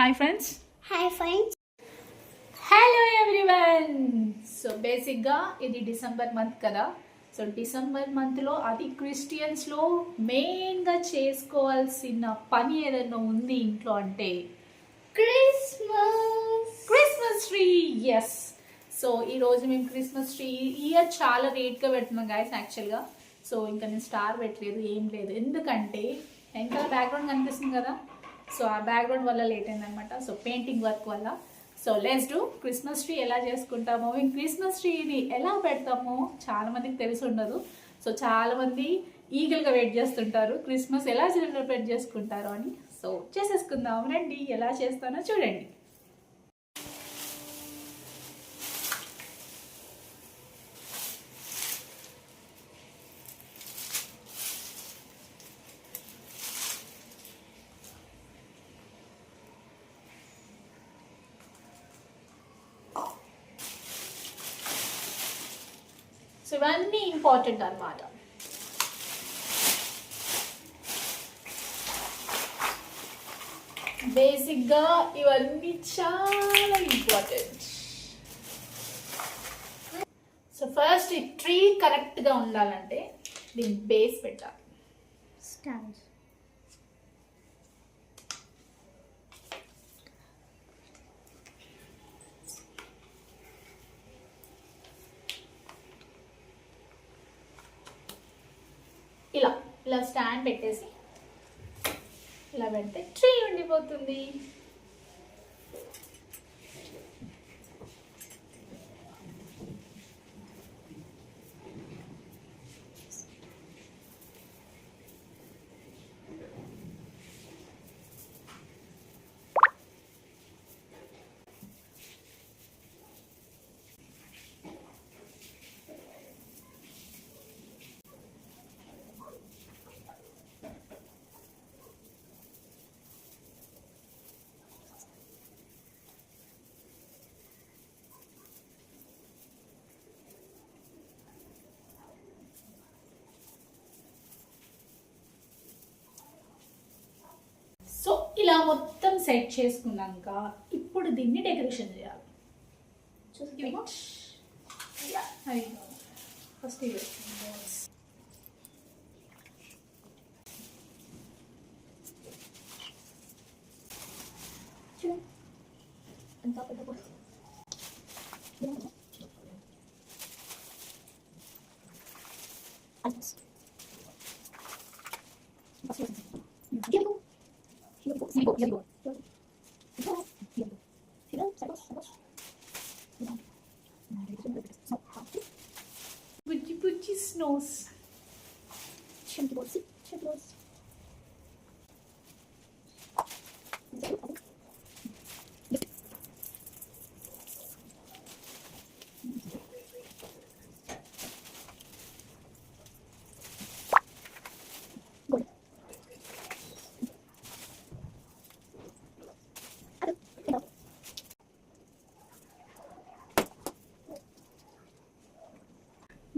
Hi friends. Hi friends. Hello everyone. So బేసిక్గా ఇది December month కదా. సో డిసెంబర్ మంత్లో అది క్రిస్టియన్స్లో మెయిన్గా చేసుకోవాల్సిన పని ఏదైనా ఉంది ఇంట్లో అంటే క్రిస్మస్ ట్రీ. ఎస్. సో ఈరోజు మేము క్రిస్మస్ ట్రీ ఇయర్ చాలా రేట్గా పెడుతున్నాం గాయస్ యాక్చువల్గా. సో ఇంకా నేను స్టార్ పెట్టలేదు, ఏం లేదు, ఎందుకంటే ఇంకా బ్యాక్గ్రౌండ్ కనిపిస్తుంది కదా. సో ఆ బ్యాక్గ్రౌండ్ వల్ల లేట్ అయిందనమాట. సో పెయింటింగ్ వర్క్ వల్ల. So let's do Christmas tree ఎలా చేసుకుంటామో, క్రిస్మస్ ట్రీని ఎలా పెడతామో చాలామందికి తెలిసి ఉండదు. సో చాలామంది ఈగల్గా వెయిట్ చేస్తుంటారు క్రిస్మస్ ఎలా సెలబ్రేట్ చేసుకుంటారో అని. సో చేసేసుకుందాం రండి, ఎలా చేస్తానో చూడండి. సో ఇవన్నీ ఇంపార్టెంట్ అన్నమాట. బేసిక్గా ఇవన్నీ చాలా ఇంపార్టెంట్. సో ఫస్ట్ ఈ ట్రీ కరెక్ట్గా ఉండాలంటే దీని బేస్ పెట్టాలి. Stars. ఇలా ఇలా స్టాండ్ పెట్టేసి ఇలా పెడితే ట్రీ ఉండిపోతుంది. సో ఇలా మొత్తం సెట్ చేసుకున్నాక ఇప్పుడు దీన్ని డెకరేషన్ చేయాలి. ఫస్ట్ ఇవి అంతా పెద్ద బుజ్జి బుజ్జి స్నోస్.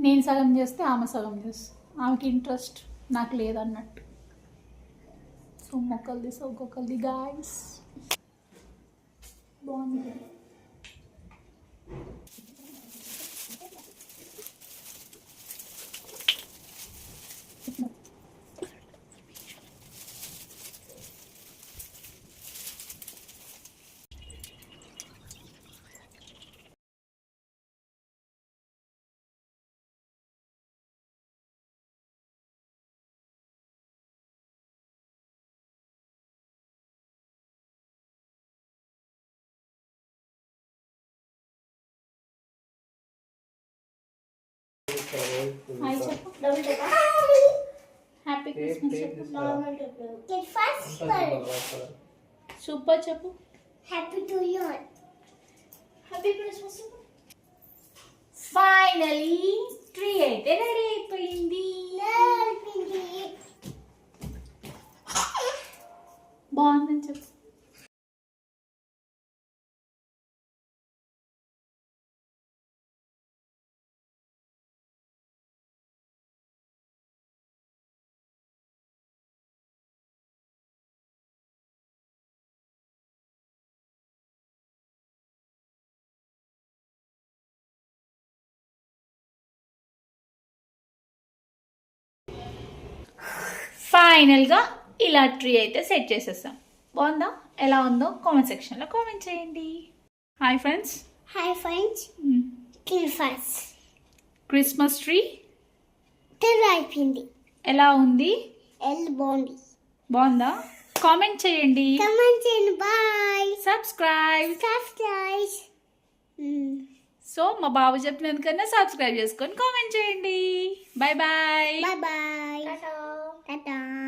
నేను సగం చేస్తే ఆమె సగం చేస్తుంది. ఆమెకి ఇంట్రెస్ట్, నాకు లేదన్నట్టు. సో మొక్కలది ఒక్కొక్కరిది గాయస్. బాగుంది. హాయ్ చెప్పు. హ్యాపీ క్రిస్మస్ చెప్పు. సూపర్ చెప్పు. Happy to you. Happy Christmas. Finally tree అయితే రెడీ అయిపోయింది. బాగుందని చెప్పు. ఫైనల్గా ఇలా ట్రీ అయితే సెట్ చేసేస్తాం. బాగుందా? ఎలా ఉందో కామెంట్ సెక్షన్లో కామెంట్ చేయండి. Hi friends. Hi friends. Christmas. Christmas tree అయిపోయింది. ఎలా ఉంది? బాగుంది. బాగుందా? కామెంట్ చేయండి. కమెంట్ చేయండి. బాయ్. సబ్స్క్రైబ్. సో మా బాబు చెప్పినందుకన్నా సబ్స్క్రైబ్ చేసుకొని కామెంట్ చేయండి. Bye bye. Bye.